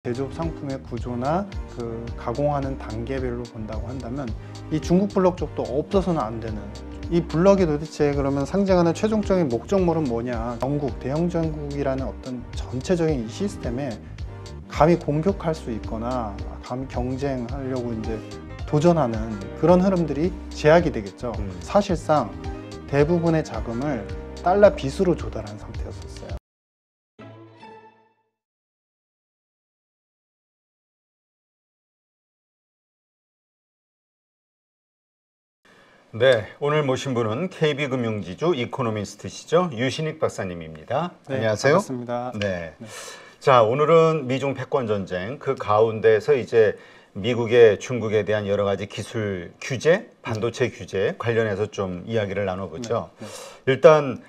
제조업 상품의 구조나 그 가공하는 단계별로 본다고 한다면 이 중국 블록 쪽도 없어서는 안 되는, 이 블럭이 도대체 그러면 상징하는 최종적인 목적물은 뭐냐, 전국, 대형 전국이라는 어떤 전체적인 이 시스템에 감히 공격할 수 있거나 감히 경쟁하려고 이제 도전하는 그런 흐름들이 제약이 되겠죠. 사실상 대부분의 자금을 달러 빚으로 조달한 상태였었어요. 네, 오늘 모신 분은 KB금융지주 이코노미스트시죠. 유신익 박사님입니다. 네, 안녕하세요. 반갑습니다. 네. 자, 오늘은 미중 패권 전쟁 그 가운데서 이제 미국의 중국에 대한 여러 가지 기술 규제, 반도체 규제 관련해서 좀 이야기를 나눠보죠. 일단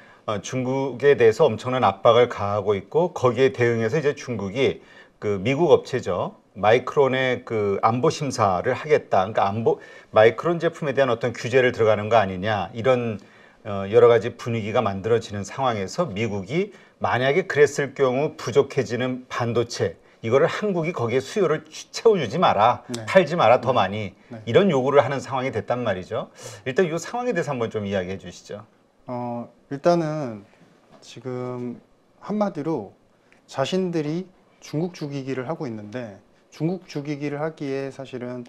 중국에 대해서 엄청난 압박을 가하고 있고 거기에 대응해서 이제 중국이 그 미국 업체죠. 마이크론의 그 안보 심사를 하겠다. 그러니까 마이크론 제품에 대한 어떤 규제를 들어가는 거 아니냐. 이런 여러 가지 분위기가 만들어지는 상황에서 미국이 만약에 그랬을 경우 부족해지는 반도체, 이거를 한국이 거기에 수요를 채워주지 마라, 팔지 마라 더 많이, 이런 요구를 하는 상황이 됐단 말이죠. 일단 이 상황에 대해서 한번 좀 이야기해 주시죠. 일단은 지금 한마디로 자신들이 중국 죽이기를 하고 있는데, 중국 죽이기를 하기에 사실은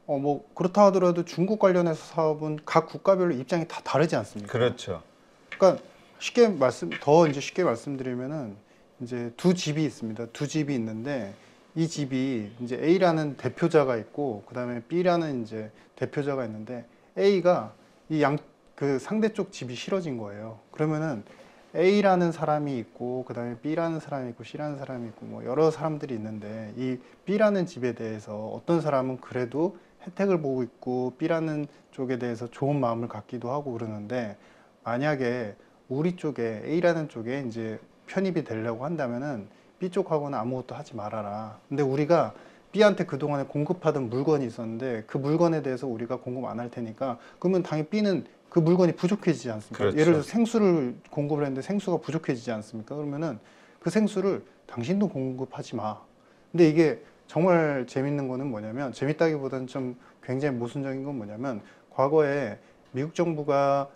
뭐 그렇다 하더라도 중국 관련해서 사업은 각 국가별로 입장이 다 다르지 않습니까? 그렇죠. 그러니까 더 이제 쉽게 말씀드리면은 이제 두 집이 있습니다. 두 집이 있는데 이 집이 이제 A라는 대표자가 있고 그다음에 B라는 이제 대표자가 있는데 A가 그 상대 쪽 집이 싫어진 거예요. 그러면은 A라는 사람이 있고 그다음에 B라는 사람이 있고 C라는 사람이 있고 뭐 여러 사람들이 있는데, 이 B라는 집에 대해서 어떤 사람은 그래도 혜택을 보고 있고 B라는 쪽에 대해서 좋은 마음을 갖기도 하고 그러는데, 만약에 우리 쪽에 A라는 쪽에 이제 편입이 되려고 한다면은 B 쪽하고는 아무것도 하지 말아라. 근데 우리가 B한테 그동안에 공급하던 물건이 있었는데 그 물건에 대해서 우리가 공급 안 할 테니까, 그러면 당연히 B는 그 물건이 부족해지지 않습니까? 그렇죠. 예를 들어서 생수를 공급을 했는데 생수가 부족해지지 않습니까? 그러면은 그 생수를 당신도 공급하지 마. 근데 이게 정말 재밌는 거는 뭐냐면, 재밌다기보다는 좀 굉장히 모순적인 건 뭐냐면, 과거에 미국 정부가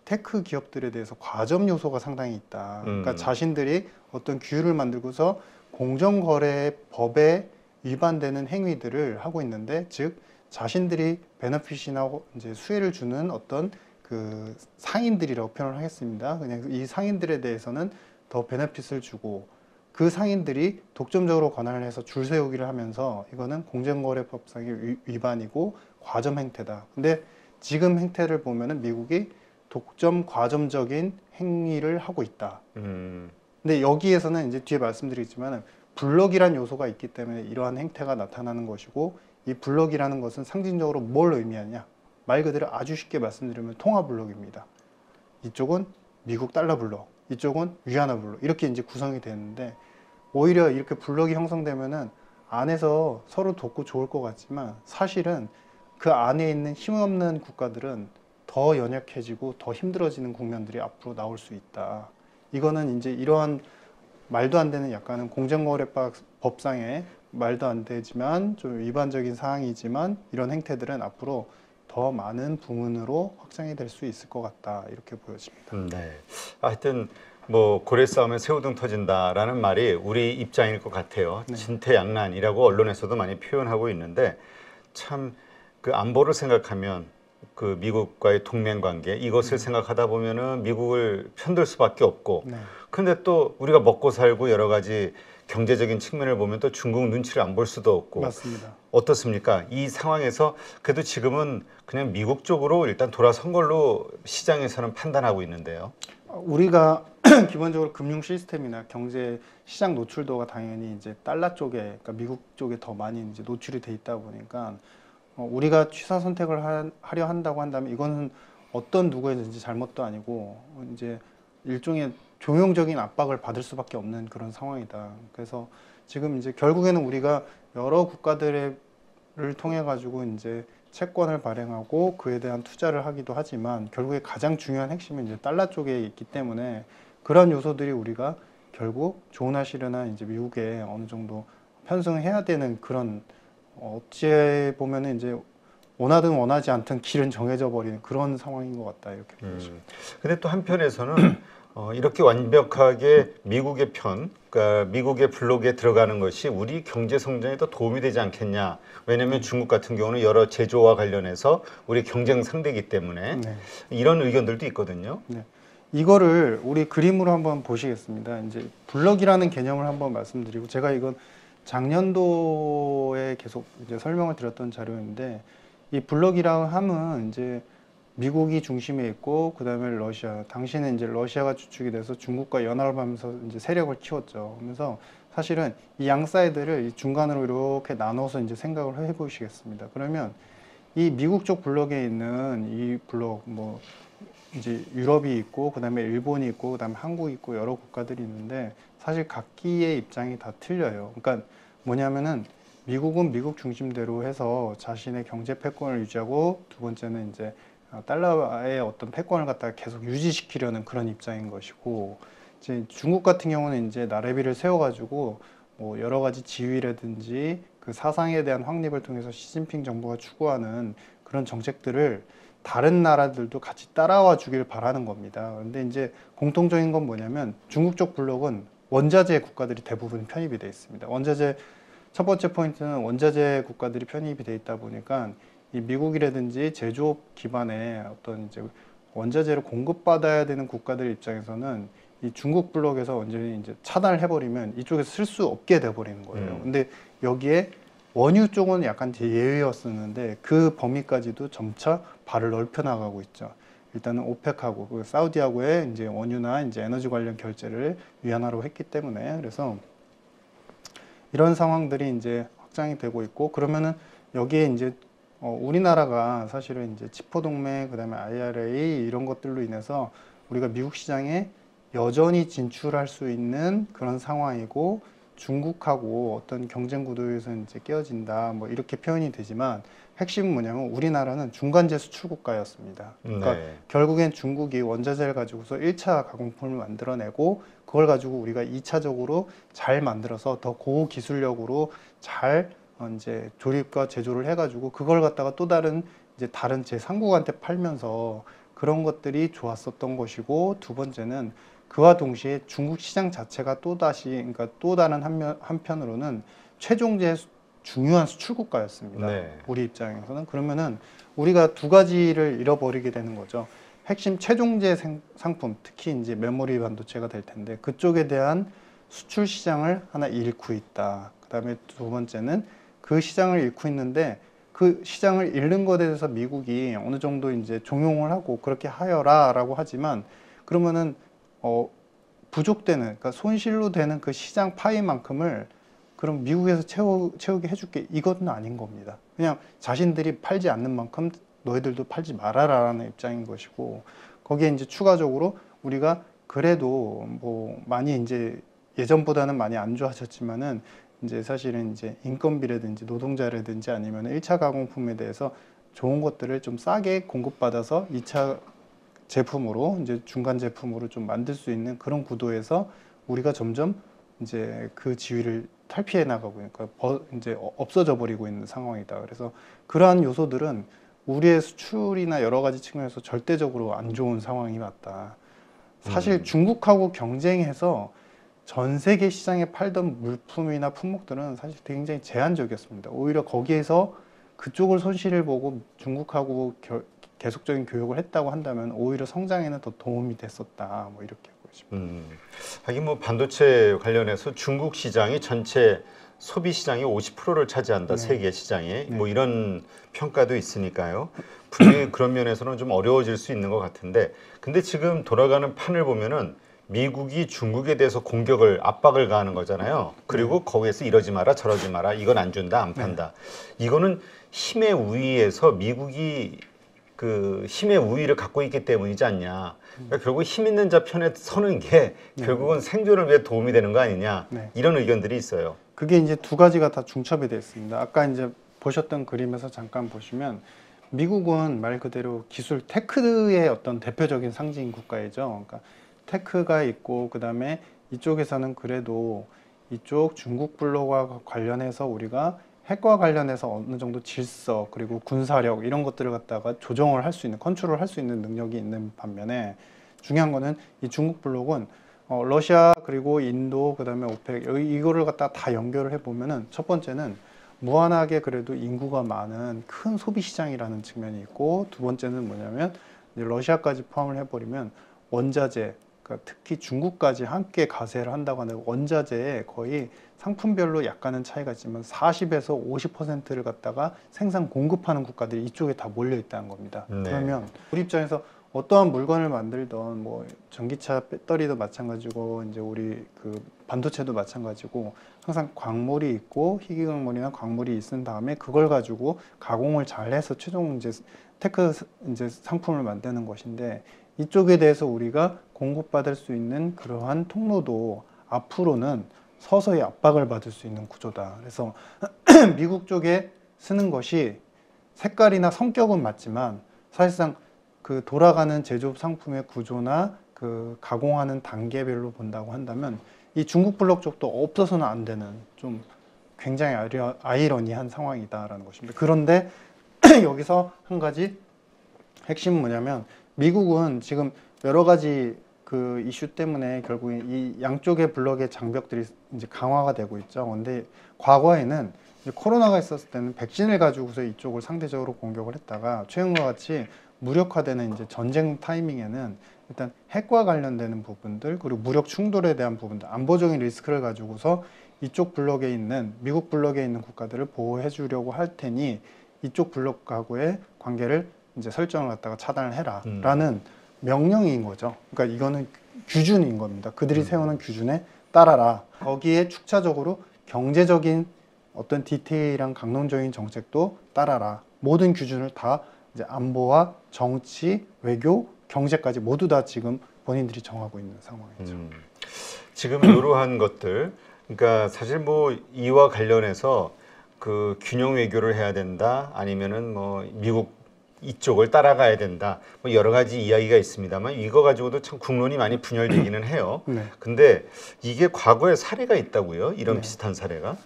테크 기업들에 대해서 과점 요소가 상당히 있다. 그러니까 자신들이 어떤 규율을 만들고서 공정거래법에 위반되는 행위들을 하고 있는데, 즉 자신들이 베너핏이나 이제 수혜를 주는 어떤 그 상인들이라고 표현을 하겠습니다. 그냥 이 상인들에 대해서는 더 베너핏을 주고, 그 상인들이 독점적으로 권한을 해서 줄 세우기를 하면서 이거는 공정거래법상의 위반이고 과점 행태다. 근데 지금 행태를 보면은 미국이 독점 과점적인 행위를 하고 있다. 근데 여기에서는 이제 뒤에 말씀드리겠지만 블럭이란 요소가 있기 때문에 이러한 행태가 나타나는 것이고, 이 블럭이라는 것은 상징적으로 뭘 의미하냐, 말 그대로 아주 쉽게 말씀드리면 통화 블럭입니다. 이쪽은 미국 달러 블럭, 이쪽은 위안화 블럭, 이렇게 이제 구성이 되는데, 오히려 이렇게 블럭이 형성되면은 안에서 서로 돕고 좋을 것 같지만 사실은 그 안에 있는 힘없는 국가들은 더 연약해지고 더 힘들어지는 국면들이 앞으로 나올 수 있다. 이거는 이제 이러한 말도 안 되는, 약간은 공정거래법상의 말도 안 되지만 좀 위반적인 사항이지만, 이런 행태들은 앞으로 더 많은 부문으로 확장이 될 수 있을 것 같다, 이렇게 보여집니다. 네. 하여튼 뭐 고래 싸움에 새우등 터진다라는 말이 우리 입장일 것 같아요. 진퇴양난이라고 언론에서도 많이 표현하고 있는데, 참 그 안보를 생각하면 그 미국과의 동맹 관계, 이것을 생각하다 보면은 미국을 편들 수밖에 없고, 근데 또 우리가 먹고 살고 여러 가지 경제적인 측면을 보면 또 중국 눈치를 안 볼 수도 없고. 맞습니다. 어떻습니까? 이 상황에서 그래도 지금은 그냥 미국 쪽으로 일단 돌아선 걸로 시장에서는 판단하고 있는데요. 우리가 기본적으로 금융 시스템이나 경제 시장 노출도가 당연히 이제 달러 쪽에, 그러니까 미국 쪽에 더 많이 이제 노출이 돼 있다 보니까 우리가 취사 선택을 하려 한다고 한다면 이거는 어떤 누구에든지 잘못도 아니고 이제 일종의 종용적인 압박을 받을 수밖에 없는 그런 상황이다. 그래서 지금 이제 결국에는 우리가 여러 국가들을 통해 가지고 이제 채권을 발행하고 그에 대한 투자를 하기도 하지만, 결국에 가장 중요한 핵심은 이제 달러 쪽에 있기 때문에, 그런 요소들이 우리가 결국 조은하시려나 이제 미국에 어느 정도 편승해야 되는 그런 어찌 보면은 이제 원하든 원하지 않든 길은 정해져 버리는 그런 상황인 것 같다 이렇게 보고 싶어요. 근데 또 한편에서는 이렇게 완벽하게 미국의 그러니까 미국의 블록에 들어가는 것이 우리 경제 성장에 더 도움이 되지 않겠냐. 왜냐하면 중국 같은 경우는 여러 제조와 관련해서 우리 경쟁 상대이기 때문에 네. 이런 의견들도 있거든요. 네. 이거를 우리 그림으로 한번 보시겠습니다. 이제 블럭이라는 개념을 한번 말씀드리고 제가 이건 작년도에 계속 이제 설명을 드렸던 자료인데 이 블럭이라고 함은 이제 미국이 중심에 있고 그다음에 러시아 당시에는 이제 러시아가 주축이 돼서 중국과 연합하면서 이제 세력을 키웠죠. 그래서 사실은 이 양 사이드를 이 중간으로 이렇게 나눠서 이제 생각을 해보시겠습니다. 그러면 이 미국 쪽 블럭에 있는 이 블럭 뭐 이제 유럽이 있고 그다음에 일본이 있고 그다음에 한국이 있고 여러 국가들이 있는데 사실 각기의 입장이 다 틀려요. 그러니까 뭐냐면은 미국은 미국 중심대로 해서 자신의 경제 패권을 유지하고 두 번째는 이제 달러의 어떤 패권을 갖다가 계속 유지시키려는 그런 입장인 것이고 이제 중국 같은 경우는 이제 나래비를 세워가지고 뭐 여러 가지 지위라든지 그 사상에 대한 확립을 통해서 시진핑 정부가 추구하는 그런 정책들을 다른 나라들도 같이 따라와 주길 바라는 겁니다. 근데 이제 공통적인 건 뭐냐면 중국 쪽 블록은 원자재 국가들이 대부분 편입이 돼 있습니다. 원자재 첫 번째 포인트는 원자재 국가들이 편입이 돼 있다 보니까 이 미국이라든지 제조업 기반의 어떤 이제 원자재를 공급받아야 되는 국가들 입장에서는 이 중국 블록에서 완전히 이제 차단을 해버리면 이쪽에서 쓸 수 없게 돼버리는 거예요. 근데 여기에 원유 쪽은 약간 예외였었는데 그 범위까지도 점차 발을 넓혀 나가고 있죠. 일단은 오펙하고 그 사우디하고의 이제 원유나 이제 에너지 관련 결제를 위안화로 했기 때문에 그래서 이런 상황들이 이제 확장이 되고 있고 그러면은 여기에 이제 우리나라가 사실은 이제 치포 동맹 그다음에 IRA 이런 것들로 인해서 우리가 미국 시장에 여전히 진출할 수 있는 그런 상황이고 중국하고 어떤 경쟁 구도에서 이제 깨어진다 뭐 이렇게 표현이 되지만 핵심은 뭐냐면 우리나라는 중간재 수출 국가였습니다. 그러니까 네. 결국엔 중국이 원자재를 가지고서 1차 가공품을 만들어내고 그걸 가지고 우리가 2차적으로 잘 만들어서 더 고기술력으로 잘 이제 조립과 제조를 해가지고 그걸 갖다가 또 다른 이제 다른 제3국한테 팔면서 그런 것들이 좋았었던 것이고 두 번째는 그와 동시에 중국 시장 자체가 또다시 그러니까 또 다른 한편으로는 최종재 중요한 수출 국가였습니다. 네. 우리 입장에서는 그러면은 우리가 두 가지를 잃어버리게 되는 거죠. 핵심 최종재 상품 특히 이제 메모리 반도체가 될 텐데 그쪽에 대한 수출 시장을 하나 잃고 있다. 그다음에 두 번째는 그 시장을 잃고 있는데 그 시장을 잃는 것에 대해서 미국이 어느 정도 이제 종용을 하고 그렇게 하여라라고 하지만 그러면은 부족되는 그러니까 손실로 되는 그 시장 파이만큼을 그럼 미국에서 채우게 해줄게 이건 아닌 겁니다. 그냥 자신들이 팔지 않는 만큼 너희들도 팔지 말아라라는 입장인 것이고 거기에 이제 추가적으로 우리가 그래도 뭐 많이 이제 예전보다는 많이 안 좋아졌지만은 이제 사실은 이제 인건비라든지 노동자라든지 아니면 1차 가공품에 대해서 좋은 것들을 좀 싸게 공급받아서 2차 제품으로 이제 중간 제품으로 좀 만들 수 있는 그런 구도에서 우리가 점점 이제 그 지위를 탈피해 나가고 그러니까 이제 없어져 버리고 있는 상황이다. 그래서 그러한 요소들은 우리의 수출이나 여러 가지 측면에서 절대적으로 안 좋은 상황이 맞다. 사실 중국하고 경쟁해서 전 세계 시장에 팔던 물품이나 품목들은 사실 굉장히 제한적이었습니다. 오히려 거기에서 그쪽을 손실을 보고 중국하고 계속적인 교역을 했다고 한다면 오히려 성장에는 더 도움이 됐었다. 뭐 이렇게 보고 싶습니다. 하긴 뭐 반도체 관련해서 중국 시장이 전체 소비 시장의 50%를 차지한다. 네. 세계 시장에 네. 뭐 이런 평가도 있으니까요. 분명히 그런 면에서는 좀 어려워질 수 있는 것 같은데 근데 지금 돌아가는 판을 보면은 미국이 중국에 대해서 압박을 가하는 거잖아요. 그리고 거기에서 이러지 마라 저러지 마라 이건 안 준다 안 판다. 이거는 힘의 우위에서 미국이 그 힘의 우위를 갖고 있기 때문이지 않냐. 그러니까 결국 힘 있는 자 편에 서는 게 결국은 생존을 위해 도움이 되는 거 아니냐. 네. 이런 의견들이 있어요. 그게 이제 두 가지가 다 중첩이 되어 있습니다. 아까 이제 보셨던 그림에서 잠깐 보시면 미국은 말 그대로 기술 테크의 어떤 대표적인 상징 국가이죠. 그러니까 테크가 있고 그다음에 이쪽에서는 그래도 이쪽 중국 블록과 관련해서 우리가 핵과 관련해서 어느 정도 질서 그리고 군사력 이런 것들을 갖다가 조정을 할 수 있는 컨트롤 할 수 있는 능력이 있는 반면에 중요한 거는 이 중국 블록은 러시아 그리고 인도 그다음에 오펙 이거를 갖다가 다 연결을 해보면은 첫 번째는 무한하게 그래도 인구가 많은 큰 소비 시장이라는 측면이 있고 두 번째는 뭐냐면 이제 러시아까지 포함을 해버리면 원자재 그러니까 특히 중국까지 함께 가세를 한다고 하는 원자재에 거의 상품별로 약간은 차이가 있지만 40에서 50%를 갖다가 생산 공급하는 국가들이 이쪽에 다 몰려 있다는 겁니다. 네. 그러면 우리 입장에서 어떠한 물건을 만들던 뭐 전기차 배터리도 마찬가지고 이제 우리 그 반도체도 마찬가지고 항상 광물이 있고 희귀광물이나 광물이 있은 다음에 그걸 가지고 가공을 잘 해서 최종 이제 테크 이제 상품을 만드는 것인데 이쪽에 대해서 우리가 공급받을 수 있는 그러한 통로도 앞으로는 서서히 압박을 받을 수 있는 구조다. 그래서 미국 쪽에 쓰는 것이 색깔이나 성격은 맞지만 사실상 그 돌아가는 제조업 상품의 구조나 그 가공하는 단계별로 본다고 한다면 이 중국 블록 쪽도 없어서는 안 되는 좀 굉장히 아이러니한 상황이다라는 것입니다. 그런데 여기서 한 가지 핵심은 뭐냐면 미국은 지금 여러 가지 그 이슈 때문에 결국에 이 양쪽의 블록의 장벽들이 이제 강화가 되고 있죠. 근데 과거에는 이제 코로나가 있었을 때는 백신을 가지고서 이쪽을 상대적으로 공격을 했다가 최근과 같이 무력화되는 이제 전쟁 타이밍에는 일단 핵과 관련되는 부분들 그리고 무력 충돌에 대한 부분들 안보적인 리스크를 가지고서 이쪽 블록에 있는 미국 블록에 있는 국가들을 보호해 주려고 할 테니 이쪽 블록하고의 관계를 이제 설정을 갖다가 차단을 해라라는 명령인 거죠. 그러니까 이거는 규준인 겁니다. 그들이 세우는 규준에 따라라. 거기에 축차적으로 경제적인 어떤 디테일한 강론적인 정책도 따라라. 모든 규준을 다 이제 안보와 정치, 외교, 경제까지 모두 다 지금 본인들이 정하고 있는 상황이죠. 지금 이러한 것들, 그러니까 사실 뭐 이와 관련해서 그 균형 외교를 해야 된다, 아니면은 뭐 미국 이쪽을 따라가야 된다, 뭐 여러 가지 이야기가 있습니다만 이거 가지고도 참 국론이 많이 분열되기는 해요. 네. 근데 이게 과거에 사례가 있다고요? 이런 네. 비슷한 사례가?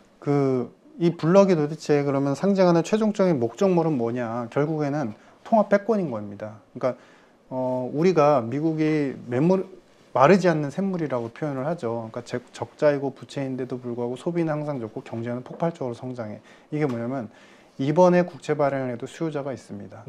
이 블럭이 도대체 그러면 상징하는 최종적인 목적물은 뭐냐? 결국에는 통합 패권인 겁니다. 그러니까 우리가 미국이 마르지 않는 샘물이라고 표현을 하죠. 그러니까 적자이고 부채인데도 불구하고 소비는 항상 좋고 경제는 폭발적으로 성장해. 이게 뭐냐면 이번에 국채 발행을 해도 수요자가 있습니다.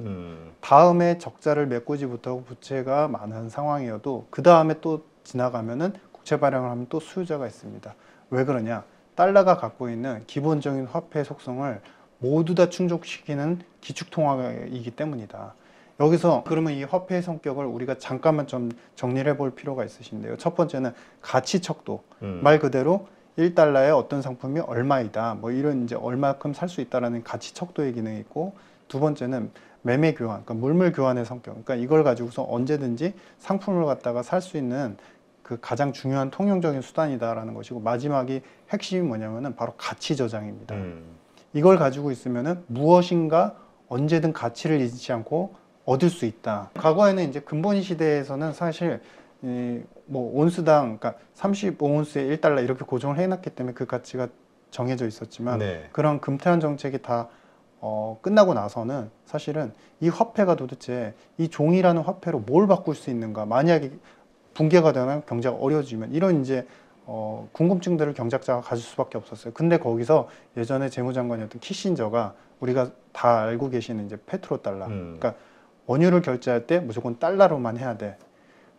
다음에 적자를 메꾸지 못하고 부채가 많은 상황이어도 그 다음에 또 지나가면은 국채 발행을 하면 또 수요자가 있습니다. 왜 그러냐? 달러가 갖고 있는 기본적인 화폐 속성을 모두 다 충족시키는 기축통화이기 때문이다. 여기서 그러면 이 화폐의 성격을 우리가 잠깐만 좀 정리를 해볼 필요가 있으신데요. 첫 번째는 가치 척도. 말 그대로 1달러에 어떤 상품이 얼마이다. 뭐 이런 이제 얼마큼 살 수 있다라는 가치 척도의 기능이 있고, 두 번째는 매매 교환, 그러니까 물물 교환의 성격. 그러니까 이걸 가지고서 언제든지 상품을 갖다가 살 수 있는 그 가장 중요한 통용적인 수단이다라는 것이고, 마지막이 핵심이 뭐냐면은 바로 가치 저장입니다. 이걸 가지고 있으면은 무엇인가 언제든 가치를 잃지 않고 얻을 수 있다. 과거에는 이제 근본위 시대에서는 사실 뭐 온수당, 그러니까 35온스에 1달러 이렇게 고정을 해놨기 때문에 그 가치가 정해져 있었지만, 네. 그런 금태환 정책이 다 끝나고 나서는 사실은 이 화폐가 도대체 이 종이라는 화폐로 뭘 바꿀 수 있는가, 만약에 붕괴가 되거나 경제가 어려워지면 이런 이제 궁금증들을 경제학자가 가질 수밖에 없었어요. 근데 거기서 예전에 재무장관이었던 키신저가 우리가 다 알고 계시는 이제 페트로 달러, 그러니까 원유를 결제할 때 무조건 달러로만 해야 돼.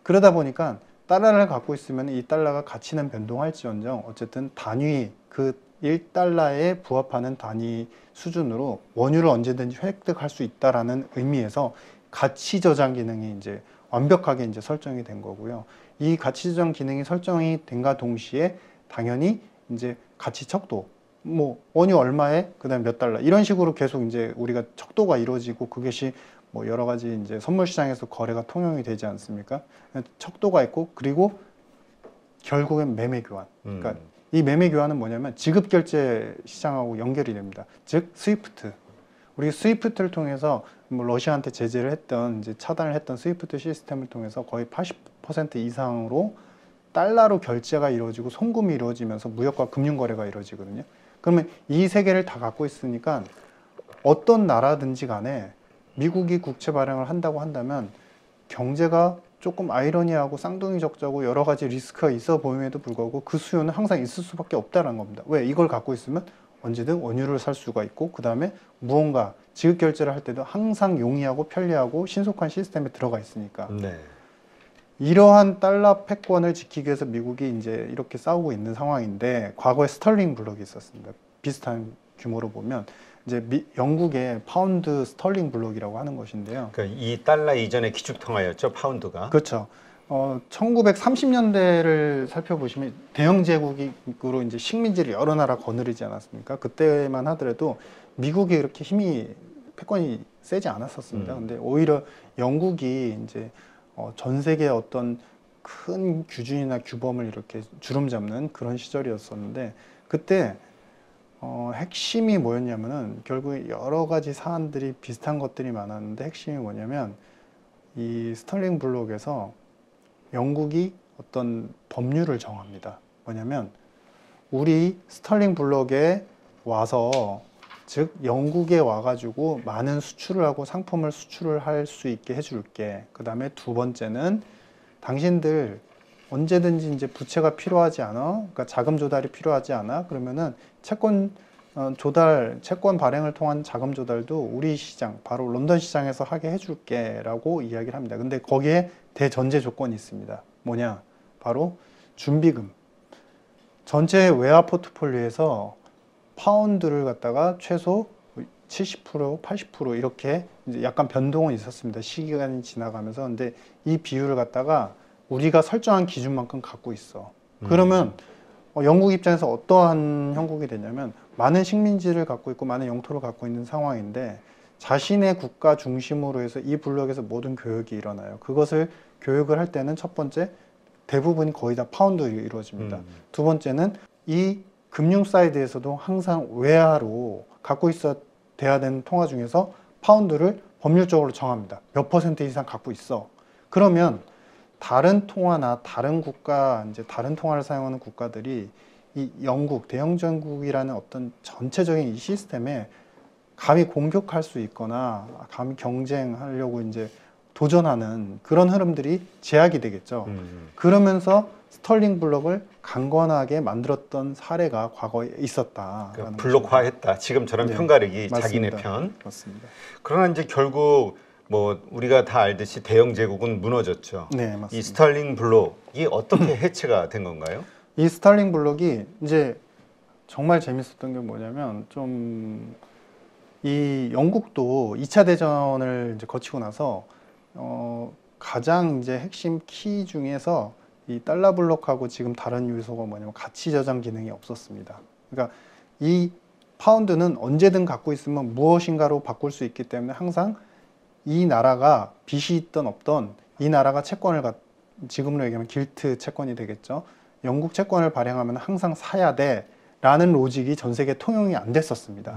그러다 보니까 달러를 갖고 있으면 이 달러가 가치는 변동할지언정 어쨌든 단위 그 1달러에 부합하는 단위 수준으로 원유를 언제든지 획득할 수 있다라는 의미에서 가치 저장 기능이 이제 완벽하게 이제 설정이 된 거고요. 이 가치 저장 기능이 설정이 된과 동시에 당연히 이제 가치 척도, 뭐 원유 얼마에 그다음 몇 달러 이런 식으로 계속 이제 우리가 척도가 이루어지고, 그것이 뭐 여러 가지 이제 선물 시장에서 거래가 통용이 되지 않습니까? 척도가 있고, 그리고 결국엔 매매 교환. 그러니까 이 매매 교환은 뭐냐면 지급 결제 시장하고 연결이 됩니다. 즉 스위프트. 우리 스위프트를 통해서 뭐 러시아한테 제재를 했던, 이제 차단을 했던 스위프트 시스템을 통해서 거의 80% 이상으로 달러로 결제가 이루어지고 송금이 이루어지면서 무역과 금융 거래가 이루어지거든요. 그러면 이 세 개를 다 갖고 있으니까 어떤 나라든지 간에 미국이 국채 발행을 한다고 한다면 경제가 조금 아이러니하고 쌍둥이 적자고 여러 가지 리스크가 있어 보임에도 불구하고 그 수요는 항상 있을 수밖에 없다는 겁니다. 왜? 이걸 갖고 있으면 언제든 원유를 살 수가 있고 그 다음에 무언가 지급 결제를 할 때도 항상 용이하고 편리하고 신속한 시스템에 들어가 있으니까. 네. 이러한 달러 패권을 지키기 위해서 미국이 이제 이렇게 싸우고 있는 상황인데 과거에 스털링 블록이 있었습니다. 비슷한 규모로 보면 이제 영국의 파운드 스털링 블록이라고 하는 것인데요. 그러니까 이 달러 이전의 기축통화였죠, 파운드가. 그렇죠. 1930년대를 살펴보시면 대영 제국으로 이제 식민지를 여러 나라 거느리지 않았습니까? 그때만 하더라도 미국이 이렇게 힘이 패권이 세지 않았었습니다. 근데 오히려 영국이 이제 전 세계 어떤 큰 규준이나 규범을 이렇게 주름 잡는 그런 시절이었었는데 그때 핵심이 뭐였냐면은 결국 여러 가지 사안들이 비슷한 것들이 많았는데 핵심이 뭐냐면 이 스털링 블록에서 영국이 어떤 법률을 정합니다. 뭐냐면 우리 스털링 블록에 와서 즉 영국에 와가지고 많은 수출을 하고 상품을 수출을 할 수 있게 해줄게. 그 다음에 두 번째는 당신들 언제든지 이제 부채가 필요하지 않아, 그러니까 자금 조달이 필요하지 않아. 그러면은 채권 조달, 채권 발행을 통한 자금 조달도 우리 시장, 바로 런던 시장에서 하게 해줄게라고 이야기를 합니다. 근데 거기에 대전제 조건이 있습니다. 뭐냐? 바로 준비금. 전체 외화 포트폴리오에서 파운드를 갖다가 최소 70%, 80% 이렇게 이제 약간 변동은 있었습니다. 시간이 지나가면서. 근데 이 비율을 갖다가 우리가 설정한 기준만큼 갖고 있어. 그러면 영국 입장에서 어떠한 형국이 되냐면 많은 식민지를 갖고 있고 많은 영토를 갖고 있는 상황인데 자신의 국가 중심으로 해서 이 블록에서 모든 교역이 일어나요. 그것을 교역을 할 때는 첫 번째 대부분이 거의 다 파운드로 이루어집니다. 두 번째는 이 금융 사이드에서도 항상 외화로 갖고 있어 돼야 되는 통화 중에서 파운드를 법률적으로 정합니다. 몇 퍼센트 이상 갖고 있어. 그러면 다른 통화나 다른 국가, 이제 다른 통화를 사용하는 국가들이 이 영국, 대영전국이라는 어떤 전체적인 이 시스템에 감히 공격할 수 있거나 감히 경쟁하려고 이제 도전하는 그런 흐름들이 제약이 되겠죠. 그러면서 스털링 블록을 강건하게 만들었던 사례가 과거에 있었다. 그러니까 블록화했다. 지금처럼 네, 편가르기 맞습니다. 자기네 편. 맞습니다. 그러나 이제 결국 뭐 우리가 다 알듯이 대영 제국은 무너졌죠. 네, 맞습니다. 이 스털링 블록이 어떻게 해체가 된 건가요? 이 스털링 블록이 이제 정말 재밌었던 게 뭐냐면 좀 이 영국도 2차 대전을 이제 거치고 나서 가장 이제 핵심 키 중에서 이 달러 블록하고 지금 다른 요소가 뭐냐면 가치 저장 기능이 없었습니다. 그러니까 이 파운드는 언제든 갖고 있으면 무엇인가로 바꿀 수 있기 때문에 항상 이 나라가 빚이 있던 없던 이 나라가 채권을 지금으로 얘기하면 길트 채권이 되겠죠. 영국 채권을 발행하면 항상 사야 돼 라는 로직이 전 세계 통용이 안 됐었습니다.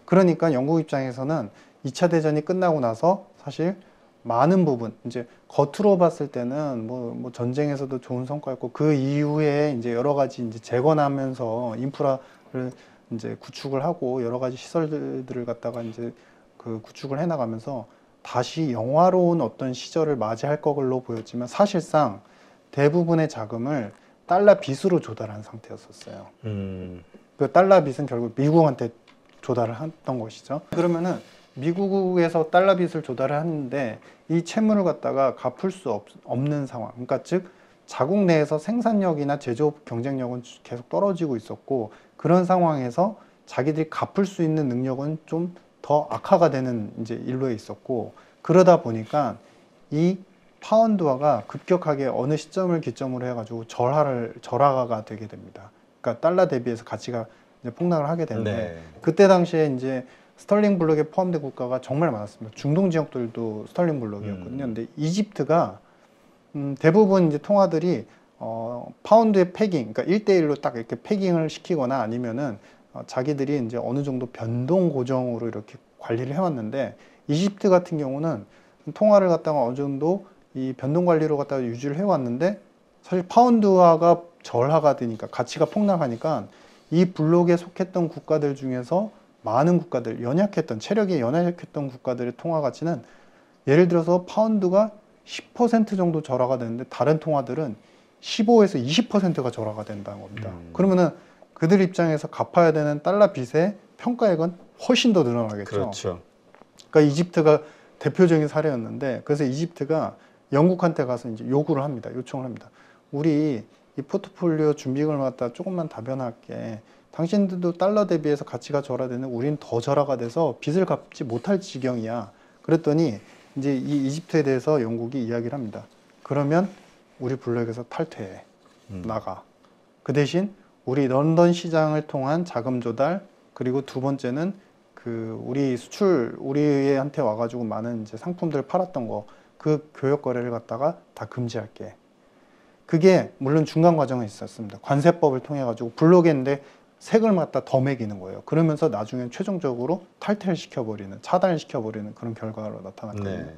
그러니까 영국 입장에서는 2차 대전이 끝나고 나서 사실 많은 부분 이제 겉으로 봤을 때는 뭐 전쟁에서도 좋은 성과였고 그 이후에 이제 여러 가지 이제 재건하면서 인프라를 이제 구축을 하고 여러 가지 시설들을 갖다가 이제 그 구축을 해 나가면서 다시 영화로운 어떤 시절을 맞이할 걸로 보였지만 사실상 대부분의 자금을 달러 빚으로 조달한 상태였었어요. 그 달러 빚은 결국 미국한테 조달을 했던 것이죠. 그러면은 미국에서 달러 빚을 조달을 하는데 이 채무를 갖다가 갚을 수 없는 상황. 그러니까 즉 자국 내에서 생산력이나 제조업 경쟁력은 계속 떨어지고 있었고 그런 상황에서 자기들이 갚을 수 있는 능력은 좀 더 악화가 되는 이제 일로에 있었고 그러다 보니까 이 파운드화가 급격하게 어느 시점을 기점으로 해가지고 절하가 되게 됩니다. 그러니까 달러 대비해서 가치가 이제 폭락을 하게 되는데 네. 그때 당시에 이제 스털링 블록에 포함된 국가가 정말 많았습니다. 중동 지역들도 스털링 블록이었거든요. 근데 이집트가 대부분 이제 통화들이 파운드의 패깅, 그러니까 1대1로 딱 이렇게 패깅을 시키거나 아니면은 자기들이 이제 어느 정도 변동 고정으로 이렇게 관리를 해왔는데 이집트 같은 경우는 통화를 갖다가 어느 정도 이 변동 관리로 갖다가 유지를 해왔는데 사실 파운드화가 절하가 되니까 가치가 폭락하니까 이 블록에 속했던 국가들 중에서 많은 국가들, 연약했던 체력이 연약했던 국가들의 통화 가치는 예를 들어서 파운드가 10% 정도 절하가 되는데 다른 통화들은 15에서 20%가 절하가 된다는 겁니다. 그러면은 그들 입장에서 갚아야 되는 달러 빚의 평가액은 훨씬 더 늘어나겠죠. 그렇죠. 그러니까 이집트가 대표적인 사례였는데, 그래서 이집트가 영국한테 가서 이제 요구를 합니다. 요청을 합니다. 우리 이 포트폴리오 준비금을 갖다 조금만 다변할게. 당신들도 달러 대비해서 가치가 절하되는 우린 더 절하가 돼서 빚을 갚지 못할 지경이야. 그랬더니 이제 이 이집트에 대해서 영국이 이야기를 합니다. 그러면 우리 블록에서 탈퇴해. 나가. 그 대신 우리 런던 시장을 통한 자금 조달, 그리고 두 번째는 그 우리 수출, 우리한테 와가지고 많은 이제 상품들 팔았던 거, 그 교역 거래를 갖다가 다 금지할게. 그게 물론 중간 과정은 있었습니다. 관세법을 통해 가지고 블록했는데 세금을 갖다 더 매기는 거예요. 그러면서 나중에 최종적으로 탈퇴를 시켜버리는, 차단을 시켜버리는 그런 결과로 나타났거든요. 네.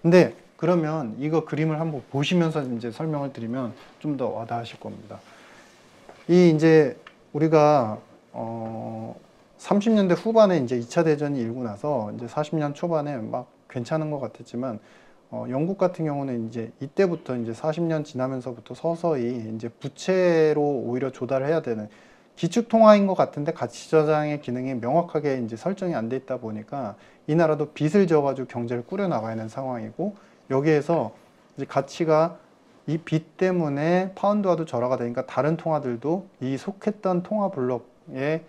근데 그러면 이거 그림을 한번 보시면서 이제 설명을 드리면 좀 더 와닿으실 겁니다. 이 이제 우리가 30년대 후반에 이제 2차 대전이 일고 나서 이제 40년 초반에 막 괜찮은 것 같았지만 영국 같은 경우는 이제 이때부터 이제 40년 지나면서부터 서서히 이제 부채로 오히려 조달을 해야 되는 기축 통화인 것 같은데 가치 저장의 기능이 명확하게 이제 설정이 안 돼 있다 보니까 이 나라도 빚을 져가지고 경제를 꾸려 나가야 하는 상황이고, 여기에서 이제 가치가 이 빚 때문에 파운드화도 절하가 되니까 다른 통화들도 이 속했던 통화 블록의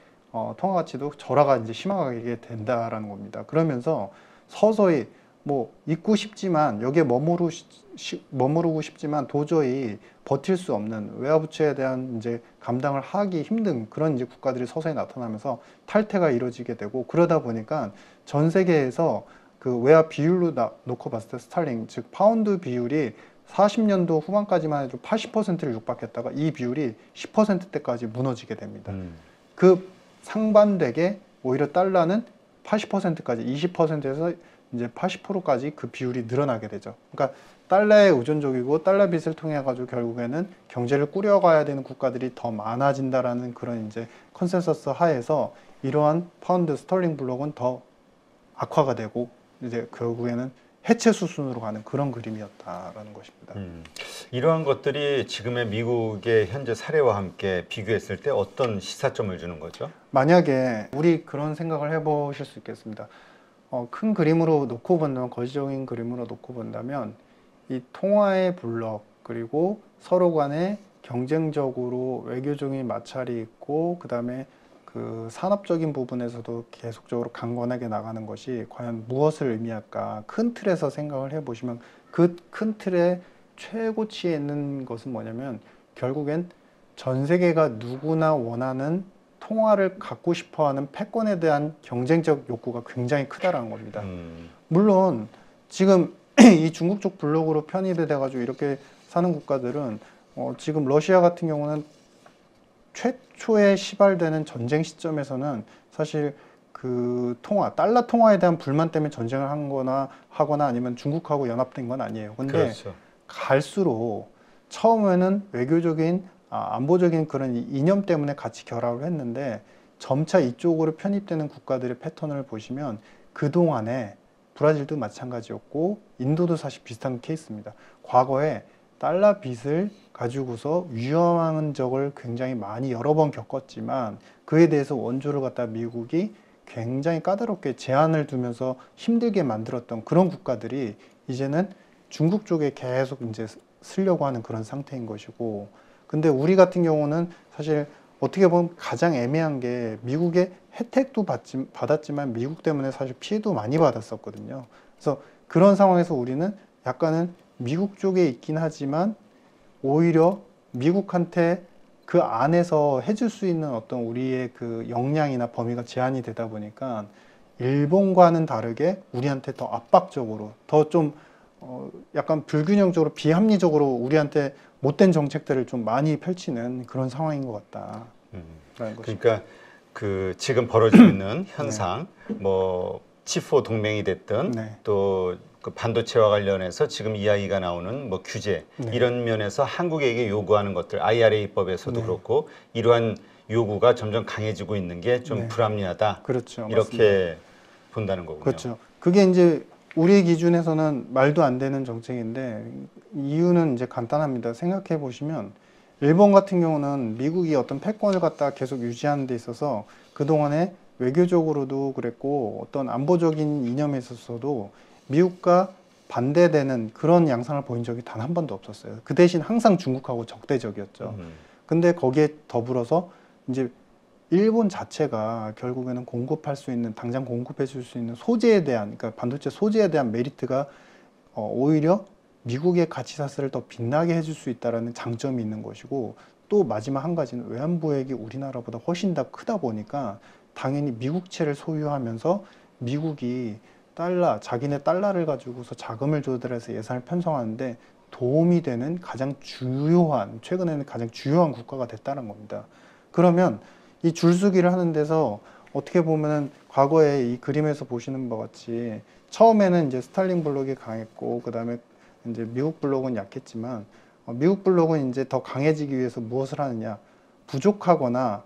통화 가치도 절하가 이제 심하게 된다라는 겁니다. 그러면서 서서히 뭐 있고 싶지만 여기에 머무르고 싶지만 도저히 버틸 수 없는 외화 부채에 대한 이제 감당을 하기 힘든 그런 이제 국가들이 서서히 나타나면서 탈퇴가 이루어지게 되고, 그러다 보니까 전 세계에서 그 외화 비율로 놓고 봤을 때 스탈링, 즉 파운드 비율이 40년도 후반까지만 해도 80%를 육박했다가 이 비율이 10%대까지 무너지게 됩니다. 그 상반되게 오히려 달러는 80%까지 20%에서 이제 80%까지 그 비율이 늘어나게 되죠. 그러니까 달러에 의존적이고 달러 빚을 통해 가지고 결국에는 경제를 꾸려가야 되는 국가들이 더 많아진다라는 그런 이제 컨센서스 하에서 이러한 파운드 스털링 블록은 더 악화가 되고 이제 결국에는 해체 수순으로 가는 그런 그림이었다라는 것입니다. 이러한 것들이 지금의 미국의 현재 사례와 함께 비교했을 때 어떤 시사점을 주는 거죠? 만약에 우리 그런 생각을 해보실 수 있겠습니다. 큰 그림으로 놓고 본다면, 거시적인 그림으로 놓고 본다면 이 통화의 블록, 그리고 서로 간에 경쟁적으로 외교적인 마찰이 있고, 그 다음에 그 산업적인 부분에서도 계속적으로 강건하게 나가는 것이 과연 무엇을 의미할까? 큰 틀에서 생각을 해보시면 그 큰 틀의 최고치에 있는 것은 뭐냐면 결국엔 전 세계가 누구나 원하는 통화를 갖고 싶어하는 패권에 대한 경쟁적 욕구가 굉장히 크다라는 겁니다. 물론 지금 이 중국 쪽 블록으로 편입이 돼가지고 이렇게 사는 국가들은 지금 러시아 같은 경우는 최초에 시발되는 전쟁 시점에서는 사실 그 달러 통화에 대한 불만 때문에 전쟁을 하거나 아니면 중국하고 연합된 건 아니에요. 근데 그렇죠. 갈수록 처음에는 외교적인 안보적인 그런 이념 때문에 같이 결합을 했는데 점차 이쪽으로 편입되는 국가들의 패턴을 보시면 그동안에 브라질도 마찬가지였고 인도도 사실 비슷한 케이스입니다. 과거에 달러 빚을 가지고서 위험한 적을 굉장히 많이 여러 번 겪었지만 그에 대해서 원조를 갖다 미국이 굉장히 까다롭게 제한을 두면서 힘들게 만들었던 그런 국가들이 이제는 중국 쪽에 계속 이제 쓰려고 하는 그런 상태인 것이고, 근데 우리 같은 경우는 사실 어떻게 보면 가장 애매한 게 미국의 혜택도 받았지만 미국 때문에 사실 피해도 많이 받았었거든요. 그래서 그런 상황에서 우리는 약간은 미국 쪽에 있긴 하지만 오히려 미국한테 그 안에서 해줄 수 있는 어떤 우리의 그 역량이나 범위가 제한이 되다 보니까 일본과는 다르게 우리한테 더 압박적으로 더 좀 약간 불균형적으로 비합리적으로 우리한테 못된 정책들을 좀 많이 펼치는 그런 상황인 것 같다. 그러니까 그 지금 벌어지고 있는 현상, 뭐 치포 동맹이 됐든 네. 또 그 반도체와 관련해서 지금 이야기가 나오는 뭐 규제 네. 이런 면에서 한국에게 요구하는 것들 IRA법에서도 네. 그렇고 이러한 요구가 점점 강해지고 있는 게 좀 네. 불합리하다. 그렇죠. 이렇게 본다는 거군요. 그렇죠. 그게 이제 우리 기준에서는 말도 안 되는 정책인데 이유는 이제 간단합니다. 생각해 보시면 일본 같은 경우는 미국이 어떤 패권을 갖다 계속 유지하는 데 있어서 그동안에 외교적으로도 그랬고 어떤 안보적인 이념에 있어서도 미국과 반대되는 그런 양상을 보인 적이 단 한 번도 없었어요. 그 대신 항상 중국하고 적대적이었죠. 근데 거기에 더불어서 이제 일본 자체가 결국에는 공급할 수 있는 당장 공급해 줄 수 있는 소재에 대한 그러니까 반도체 소재에 대한 메리트가 오히려 미국의 가치 사슬을 더 빛나게 해줄 수 있다라는 장점이 있는 것이고 또 마지막 한 가지는 외환보액이 우리나라보다 훨씬 더 크다 보니까 당연히 미국채를 소유하면서 미국이 자기네 달러를 가지고서 자금을 조달해서 예산을 편성하는데 도움이 되는 최근에는 가장 주요한 국가가 됐다는 겁니다. 그러면 이 줄서기를 하는 데서 어떻게 보면은 과거에 이 그림에서 보시는 바와 같이 처음에는 이제 스탈린 블록이 강했고 그 다음에 이제 미국 블록은 약했지만 미국 블록은 이제 더 강해지기 위해서 무엇을 하느냐 부족하거나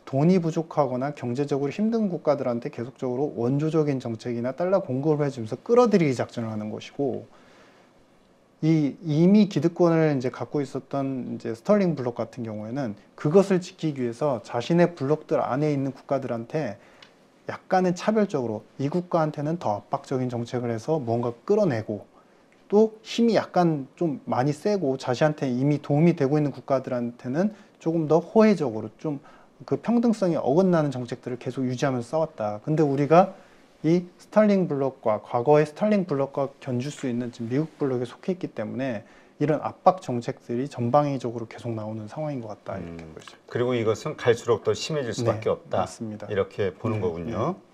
돈이 부족하거나 경제적으로 힘든 국가들한테 계속적으로 원조적인 정책이나 달러 공급을 해주면서 끌어들이기 작전을 하는 것이고 이미 기득권을 이제 갖고 있었던 이제 스털링 블록 같은 경우에는 그것을 지키기 위해서 자신의 블록들 안에 있는 국가들한테 약간은 차별적으로 이 국가한테는 더 압박적인 정책을 해서 무언가 끌어내고 또 힘이 약간 좀 많이 세고 자신한테 이미 도움이 되고 있는 국가들한테는 조금 더 호혜적으로 좀 그 평등성이 어긋나는 정책들을 계속 유지하면서 싸웠다. 근데 우리가 이 스탈린 블록과 과거의 스탈린 블록과 견줄 수 있는 지금 미국 블록에 속해 있기 때문에 이런 압박 정책들이 전방위적으로 계속 나오는 상황인 것 같다 이렇게 보죠. 그리고 이것은 갈수록 더 심해질 수밖에 네, 없다. 맞습니다. 이렇게 보는 네, 거군요. 네.